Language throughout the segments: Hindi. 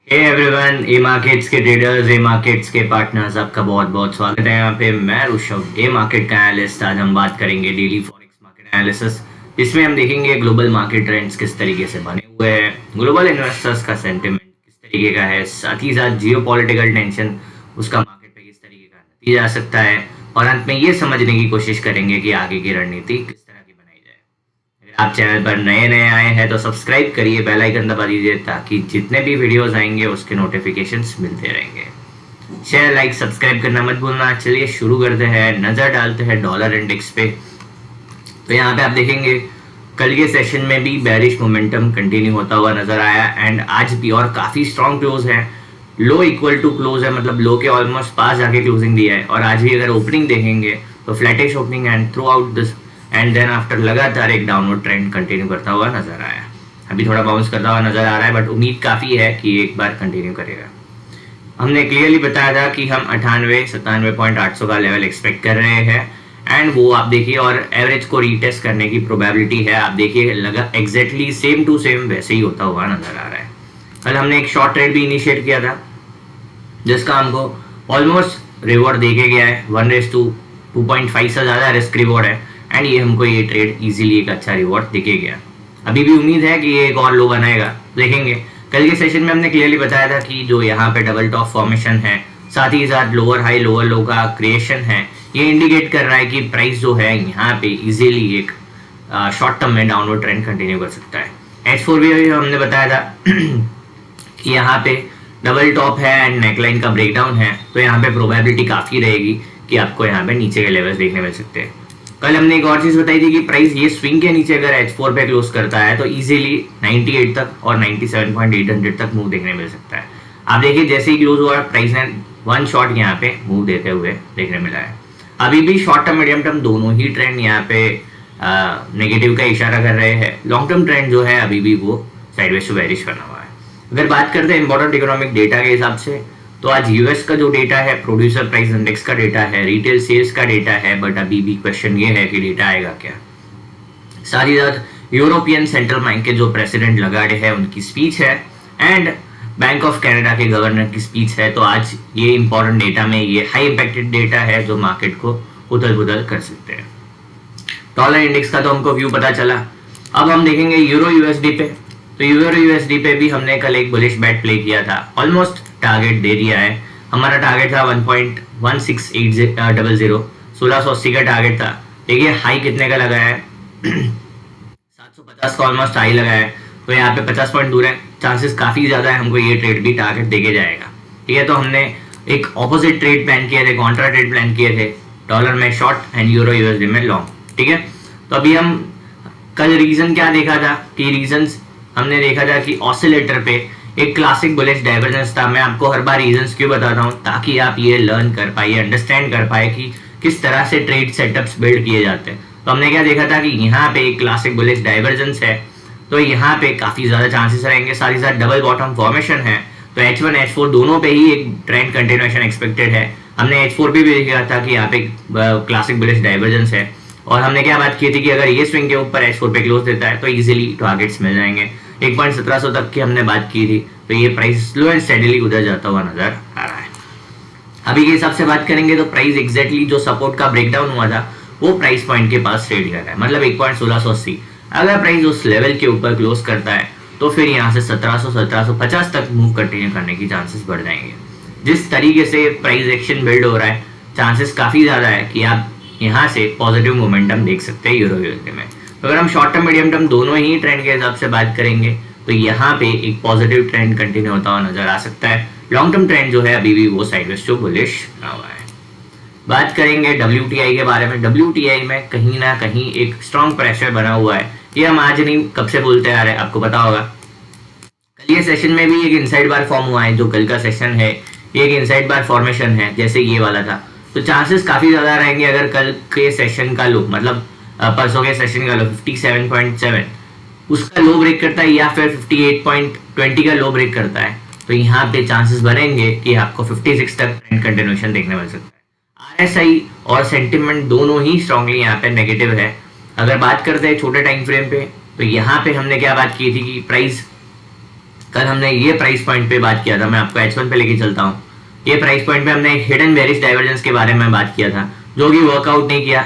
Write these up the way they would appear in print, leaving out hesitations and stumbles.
हे एवरीवन, ए मार्केट्स के ट्रेडर्स, ए मार्केट्स के पार्टनर्स, आपका बहुत बहुत स्वागत है यहाँ पे। मैं ऋषभ, ए मार्केट का एनालिस्ट। आज हम बात करेंगे डेली फॉरेक्स मार्केट एनालिसिस, जिसमें हम देखेंगे ग्लोबल मार्केट ट्रेंड्स किस तरीके से बने हुए हैं, ग्लोबल इन्वेस्टर्स का सेंटिमेंट किस तरीके का है, साथ ही साथ जियो पॉलिटिकल टेंशन उसका मार्केट पे किस तरीके का नतीजा आ सकता है, और अंत में ये समझने की कोशिश करेंगे कि आगे की रणनीति किस तरह की बनाई जाए। अगर आप चैनल पर नए नए आए हैं तो सब्सक्राइब करिए, बेल आइकन दबा दीजिए ताकि जितने भी वीडियोस आएंगे उसके नोटिफिकेशंस मिलते रहेंगे। शेयर, लाइक, सब्सक्राइब करना मत भूलना। चलिए शुरू करते हैं, नजर डालते हैं डॉलर इंडेक्स पे। तो यहाँ पे आप देखेंगे कल के सेशन में भी बेरिश मोमेंटम कंटिन्यू होता हुआ नजर आया एंड आज भी, और काफी स्ट्रॉन्ग क्लोज है। लो इक्वल टू क्लोज है, मतलब लो के ऑलमोस्ट पास जाके क्लोजिंग दिया है। और आज भी अगर ओपनिंग देखेंगे तो flattish opening and throughout this and then after लगातार एक डाउनवर्ड ट्रेंड कंटिन्यू करता हुआ नजर आया। अभी थोड़ा बाउंस करता हुआ नजर आ रहा है, बट उम्मीद काफी है कि एक बार कंटिन्यू करेगा। हमने क्लियरली बताया था कि हम 98-97.800 का लेवल एक्सपेक्ट कर रहे हैं एंड वो आप देखिए, और एवरेज को रीटेस्ट करने की प्रोबेबिलिटी है। आप देखिए लगा एग्जैक्टली सेम टू सेम वैसे ही होता हुआ नजर आ रहा है। कल हमने एक शॉर्ट ट्रेड भी इनिशिएट किया था जिसका हमको ऑलमोस्ट रिवॉर्ड देके गया है। 1:2.5 से ज़्यादा रिस्क रिवॉर्ड है एंड ये हमको ये ट्रेड इजीली एक अच्छा रिवॉर्ड देके गया। अभी भी उम्मीद है कि ये एक और लो बनाएगा, देखेंगे। कल के सेशन में हमने क्लियरली बताया था कि जो यहाँ पे डबल टॉप फॉर्मेशन है, साथ ही साथ लोअर हाई लोअर लो का क्रिएशन है, ये इंडिकेट कर रहा है कि प्राइस जो है यहाँ पे इजीली एक शॉर्ट टर्म में डाउनवर्ड ट्रेंड कंटिन्यू कर सकता है। H4 भी हमने बताया था कि यहाँ पे डबल टॉप है एंड नेकलाइन का ब्रेकडाउन है, तो यहाँ पे प्रोबेबिलिटी काफ़ी रहेगी कि आपको यहाँ पे नीचे के लेवल्स देखने मिल सकते हैं। कल हमने एक और चीज़ बताई थी कि प्राइस ये स्विंग के नीचे अगर H4 पे क्लोज करता है तो इजीली 98 तक और 97.800 तक मूव देखने मिल सकता है। आप देखिए जैसे ही क्लोज हुआ प्राइस ने वन शॉट यहाँ पे मूव देते हुए देखने मिला है। अभी भी शॉर्ट टर्म मीडियम टर्म दोनों ही ट्रेंड यहाँ पे नेगेटिव का इशारा कर रहे हैं। लॉन्ग टर्म ट्रेंड जो है अभी भी वो साइडवेज टू बेरिश बना हुआ है। अगर बात करते हैं इंपॉर्टेंट इकोनॉमिक डेटा के हिसाब से, तो आज यूएस का जो डेटा है, प्रोड्यूसर प्राइस इंडेक्स का डेटा है, रिटेल सेल्स का डेटा है, बट अभी भी क्वेश्चन ये है कि डेटा आएगा क्या। साथ ही साथ यूरोपियन सेंट्रल बैंक के जो प्रेसिडेंट लगाड़े हैं उनकी स्पीच है एंड बैंक ऑफ कनाडा के गवर्नर की स्पीच है। तो आज ये इंपॉर्टेंट डेटा में ये हाई इम्पैक्टेड डेटा है जो मार्केट को उथल पुथल कर सकते हैं। डॉलर इंडेक्स का तो हमको व्यू पता चला। अब हम देखेंगे यूरो यूएसडी पे। तो यूरो यूएसडी पे भी हमने कल एक बुलिश बैट प्ले किया था, ऑलमोस्ट टारगेट दे दिया है। हमारा टारगेट था 1.1680, 1680 का टारगेट था। देखिए हाई कितने का लगा है 750 का ऑलमोस्ट हाई लगा है, तो यहाँ पे 50 पॉइंट दूर है। चांसेस काफी ज्यादा है हमको ये ट्रेड भी टारगेट देके जाएगा। ठीक है, तो हमने एक ऑपोजिट ट्रेड प्लान किए थे, कॉन्ट्रा ट्रेड प्लान किए थे, डॉलर में शॉर्ट एंड यूरो यूएसडी में लॉन्ग। ठीक है, तो अभी हम कल रीजन क्या देखा था कि रीजंस हमने देखा था कि ऑसिलेटर पे एक क्लासिक बुलिश डाइवर्जेंस था। मैं आपको हर बार रीजंस क्यों बताता हूँ, ताकि आप ये लर्न कर पाइए, अंडरस्टैंड कर पाए कि किस तरह से ट्रेड सेटअप्स बिल्ड किए जाते हैं। तो हमने क्या देखा था कि यहाँ पे एक क्लासिक बुलिश डाइवर्जेंस है, तो यहाँ पे काफी ज्यादा चांसेस रहेंगे। साथ ही साथ डबल बॉटम फॉर्मेशन है, तो H1 H4 दोनों पे ही एक ट्रेंड कंटिन्यूएशन एक्सपेक्टेड है। हमने H4 भी देखा था कि यहाँ पे क्लासिक बुलिश डाइवर्जेंस है, और हमने क्या बात की थी कि अगर ये स्विंग के ऊपर H4 पे क्लोज देता है तो इजीली टारगेट्स मिल जाएंगे। 1.1700 तक की हमने बात की थी, तो ये प्राइस स्लो एंड स्टेडीली उधर जाता हुआ नजर आ रहा है। अभी के हिसाब से बात करेंगे तो प्राइस एग्जैक्टली जो सपोर्ट का ब्रेकडाउन हुआ था वो प्राइस पॉइंट के पास ट्रेड कर रहा है, मतलब 1.1680। अगर प्राइस उस लेवल के ऊपर क्लोज करता है तो फिर यहाँ से 1700-1750 तक मूव कंटिन्यू करने की चांसेस बढ़ जाएंगे। जिस तरीके से प्राइस एक्शन बिल्ड हो रहा है, चांसेस काफी ज्यादा है कि आप यहाँ से पॉजिटिव मोमेंटम देख सकते हैं यूरो यूएसडी में। तो अगर हम शॉर्ट टर्म मीडियम टर्म दोनों ही ट्रेंड के हिसाब से बात करेंगे तो यहाँ पे एक पॉजिटिव ट्रेंड कंटिन्यू होता हुआ नजर आ सकता है। लॉन्ग टर्म ट्रेंड जो है अभी भी वो साइडवेज टू बुलिश बना हुआ है। बात करेंगे WTI के बारे में। WTI में कहीं ना कहीं एक स्ट्रॉन्ग प्रेशर बना हुआ है। ये हम आज नहीं कब से बोलते आ रहे हैं, आपको पता होगा। कल ये सेशन में भी एक इनसाइड बार फॉर्म हुआ है, जो कल का सेशन है ये एक इनसाइड बार फॉर्मेशन है जैसे ये वाला था। तो चांसेस काफी ज्यादा रहेंगे अगर कल के सेशन का लो, मतलब परसों के सेशन का लो 57.7 उसका लो ब्रेक करता है, या फिर 58.20 का लो ब्रेक करता है, तो यहाँ पे चांसेस बनेंगे कि आपको 56 तक ट्रेंड कंटिन्यूएशन देखने मिल सकता है। RSI और सेंटिमेंट दोनों ही स्ट्रांगली यहाँ पे नेगेटिव है। अगर बात करते हैं छोटे टाइम फ्रेम पे, तो यहाँ पे हमने क्या बात की थी कि प्राइस कल हमने ये प्राइस पॉइंट पे बात किया था, मैं आपको H1 पे लेके चलता हूँ। ये प्राइस पॉइंट पे हमने हिडन बेरिश डाइवर्जेंस के बारे में बात किया था, जो कि वर्कआउट नहीं किया,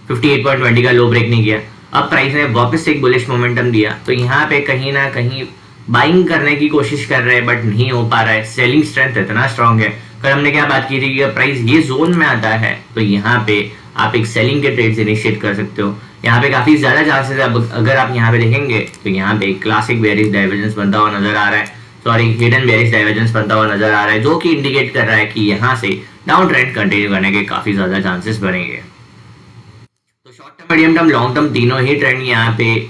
58.20 का लो ब्रेक नहीं किया। अब प्राइस ने वापस एक बुलिश मोमेंटम दिया, तो यहाँ पे कहीं ना कहीं बाइंग करने की कोशिश कर रहे हैं, बट नहीं हो पा रहा है। सेलिंग स्ट्रेंथ इतना स्ट्रांग है। कल हमने क्या बात की थी कि प्राइस ये जोन में आता है तो यहाँ पे आप एक सेलिंग के ट्रेड्स इनिशिएट कर सकते हो। यहाँ पे काफी ज्यादा चांसेस है, अगर आप यहाँ पे देखेंगे तो यहाँ पे एक क्लासिक बेरिश डाइवर्जेंस बनता हुआ नजर आ रहा है, सॉरी हिडन बेरिश डाइवर्जेंस बनता हुआ नजर आ रहा है, जो कि इंडिकेट कर रहा है कि यहाँ से डाउन ट्रेंड कंटिन्यू करने के काफी ज्यादा चांसेस बनेंगे। तो short term, medium term, long term तीनों ही ट्रेंड यहाँ पे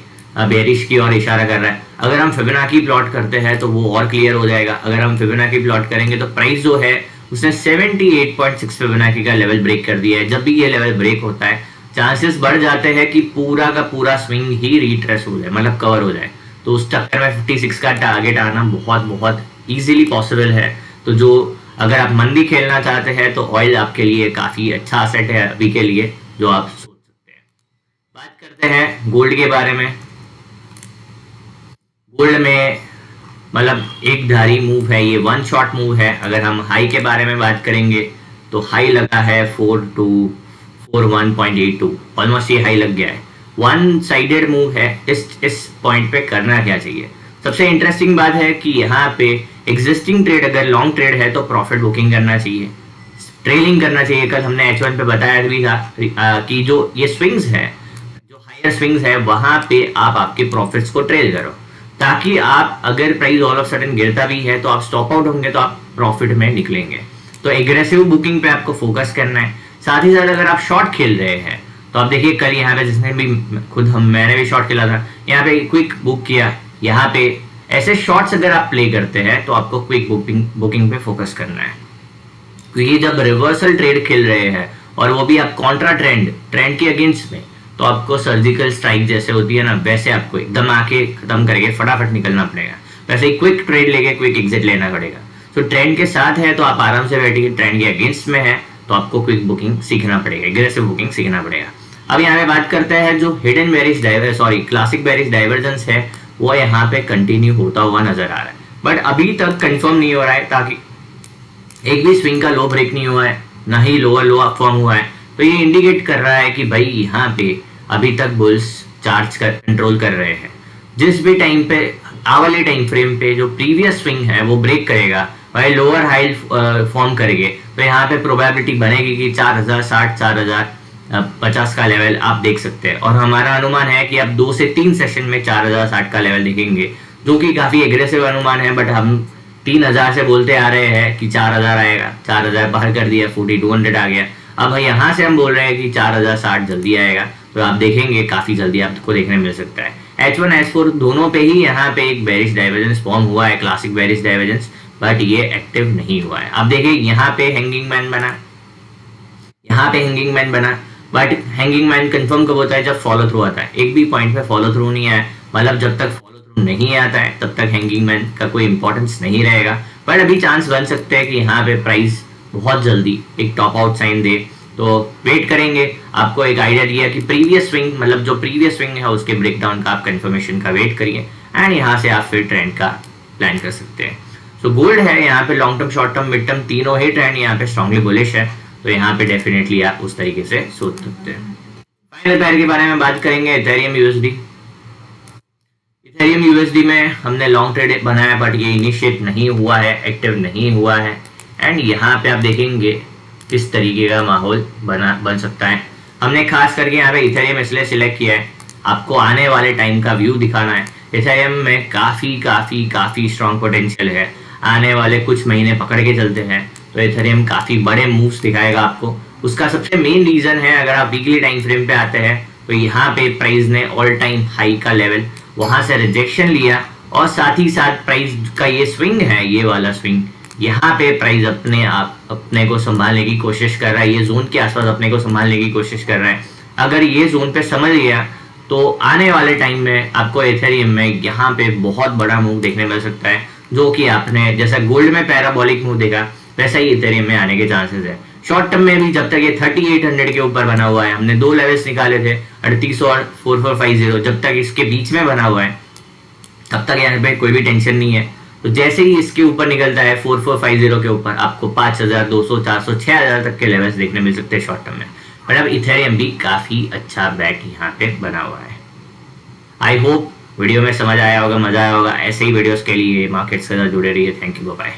बेरिश की ओर इशारा कर रहा है। अगर हम फिबोनाची प्लॉट करते हैं तो वो और क्लियर हो जाएगा। अगर हम फिबोनाची प्लॉट करेंगे तो प्राइस जो है उसने 78.6 फिबोनाची का लेवल ब्रेक कर दिया है। जब भी ये लेवल ब्रेक होता है चांसेस बढ़ जाते हैं कि पूरा का पूरा स्विंग ही रिट्रेस हो जाए, मतलब कवर हो जाए। तो उस चक्कर में 56 का टारगेट आना बहुत बहुत इजीली पॉसिबल है। तो जो अगर आप मंदी खेलना चाहते हैं तो ऑयल आपके लिए काफी अच्छा असेट है अभी के लिए, जो आप सोच सकते हैं। बात करते हैं गोल्ड के बारे में। गोल्ड में मतलब एक धारी मूव है, ये वन शॉट मूव है। अगर हम हाई के बारे में बात करेंगे तो हाई लगा है 4241.82, ऑलमोस्ट ये हाई लग गया है। वन साइडेड मूव है। इस पॉइंट पे करना क्या चाहिए? सबसे इंटरेस्टिंग बात है कि यहाँ पे एग्जिस्टिंग ट्रेड, अगर लॉन्ग ट्रेड है तो प्रॉफिट बुकिंग करना चाहिए, ट्रेलिंग करना चाहिए। कल हमने H1 पे बताया भी था कि जो ये स्विंग्स है, जो हायर स्विंग्स है, वहां पे आप आपके प्रॉफिट्स को ट्रेल करो, ताकि आप अगर प्राइस ऑल ऑफ सडन गिरता भी है तो आप स्टॉप आउट होंगे तो आप प्रॉफिट में निकलेंगे। तो एग्रेसिव बुकिंग पे आपको फोकस करना है। साथ ही साथ अगर आप शॉर्ट खेल रहे हैं तो आप देखिए कल यहाँ पे जिसने भी मैंने भी शॉर्ट खेला था, यहाँ पे क्विक बुक किया। यहाँ पे ऐसे शॉर्ट्स अगर आप प्ले करते हैं तो आपको क्विक बुकिंग पे फोकस करना है, क्योंकि जब रिवर्सल ट्रेड खेल रहे हैं और वो भी आप कॉन्ट्रा ट्रेंड के अगेंस्ट में, तो आपको सर्जिकल स्ट्राइक जैसे होती है ना, वैसे आपको एकदम आके खत्म करके फटाफट निकलना पड़ेगा। वैसे ही क्विक ट्रेड लेके क्विक एग्जिट लेना पड़ेगा। तो ट्रेंड के साथ है तो आप आराम से बैठिए, ट्रेंड के अगेंस्ट में है तो आपको क्विक बुकिंग सीखना पड़ेगा, एग्रेसिव बुकिंग सीखना पड़ेगा। अब यहाँ पे बात करते हैं जो hidden bearish classic bearish divergence है, वो यहाँ पे कंटिन्यू होता हुआ नजर आ रहा है, बट अभी तक कंफर्म नहीं हो रहा है, ताकि एक भी स्विंग का लो ब्रेक नहीं हुआ है, ना ही लोअर लो फॉर्म हुआ है। तो ये इंडिकेट कर रहा है कि भाई यहाँ पे अभी तक बुल्स चार्ज कर कंट्रोल कर रहे हैं। जिस भी टाइम पे वाले टाइम फ्रेम पे जो प्रीवियस स्विंग है वो ब्रेक करेगा, भाई लोअर हाई फॉर्म करेंगे, तो यहाँ पे प्रोबेबिलिटी बनेगी कि 4060 4050 का लेवल आप देख सकते हैं। और हमारा अनुमान है कि आप 2 से 3 सेशन में 4060 का लेवल देखेंगे, जो कि काफी एग्रेसिव अनुमान है, बट हम 3000 से बोलते आ रहे हैं कि 4000 आएगा। 4000 बाहर कर दिया, 4200 आ गया। अब यहाँ से हम बोल रहे हैं कि 4060 जल्दी आएगा, तो आप देखेंगे काफी जल्दी आपको देखने मिल सकता है। H1 H4 दोनों पे ही यहाँ पे एक बेरिश डाइवर्जेंस फॉर्म हुआ है, क्लासिक बेरिश डाइवर्जेंस, बट ये एक्टिव नहीं हुआ है। आप देखिए यहाँ पे हैंगिंग मैन बना, यहाँ पे हैंगिंग मैन बना, बट हैंगिंग मैन कंफर्म कब होता है? जब फॉलो थ्रू आता है। एक भी पॉइंट पे फॉलो थ्रू नहीं आया, मतलब जब तक फॉलो थ्रू नहीं आता है तब तक हैंगिंग मैन का कोई इंपॉर्टेंस नहीं रहेगा। बट अभी चांस बन सकते हैं कि यहाँ पे प्राइस बहुत जल्दी एक टॉप आउट साइन दे, तो वेट करेंगे। आपको एक आइडिया दिया कि प्रीवियस स्विंग, मतलब जो प्रीवियस स्विंग है उसके ब्रेकडाउन का आप कंफर्मेशन का वेट करिए, एंड यहाँ से आप फिर ट्रेंड का प्लान कर सकते हैं। सो गोल्ड है यहाँ पे long term, short term, mid term तीनों ही ट्रेंड यहाँ पे स्ट्रांगली बुलिश है, तो यहाँ पे डेफिनेटली आप उस तरीके से सोच सकते हैं। फाइनल पेयर के बारे में बात करेंगे, इथेरियम यूएसडी। इथेरियम यूएसडी में हमने लॉन्ग ट्रेड बनाया, बट ये इनिशिएट नहीं हुआ है, एक्टिव नहीं हुआ है, एंड यहाँ पे आप देखेंगे किस तरीके का माहौल बन सकता है। हमने खास करके यहाँ पे इथेरियम इसलिए सिलेक्ट किया है, आपको आने वाले टाइम का व्यू दिखाना है। इथेरियम में काफी स्ट्रॉन्ग पोटेंशियल है, आने वाले कुछ महीने पकड़ के चलते हैं तो इथेरियम काफी बड़े मूव्स दिखाएगा आपको। उसका सबसे मेन रीजन है, अगर आप वीकली टाइम फ्रेम पे आते हैं तो यहाँ पे प्राइस ने ऑल टाइम हाई का लेवल वहां से रिजेक्शन लिया, और साथ ही साथ प्राइस का ये स्विंग है, ये वाला स्विंग, यहाँ पे प्राइस अपने को संभालने की कोशिश कर रहा है, ये जोन के आसपास अपने को संभालने की कोशिश कर रहा है। अगर ये जोन पे समझ गया तो आने वाले टाइम में आपको इथेरियम में यहाँ पे बहुत बड़ा मूव देखने मिल सकता है, जो कि आपने जैसा गोल्ड में पैराबोलिक मूव देखा वैसा ही इथेरियम में आने के चांसेस है। शॉर्ट टर्म में भी जब तक ये 3800 के ऊपर बना हुआ है, हमने 2 लेवल्स निकाले थे 3800 और 4450, जब तक इसके बीच में बना हुआ है तब तक यहाँ पे कोई भी टेंशन नहीं है। तो जैसे ही इसके ऊपर निकलता है 4450 के ऊपर, आपको 5200, 400, 6000 तक के लेवल्स देखने मिल सकते हैं शॉर्ट टर्म में। मतलब इथेरियम भी काफी अच्छा बैट यहाँ पे बना हुआ है। आई होप वीडियो में समझ आया होगा, मजा आया होगा। ऐसे ही वीडियोस के लिए मार्केट्स के साथ जुड़े रहिए। Thank you, bye.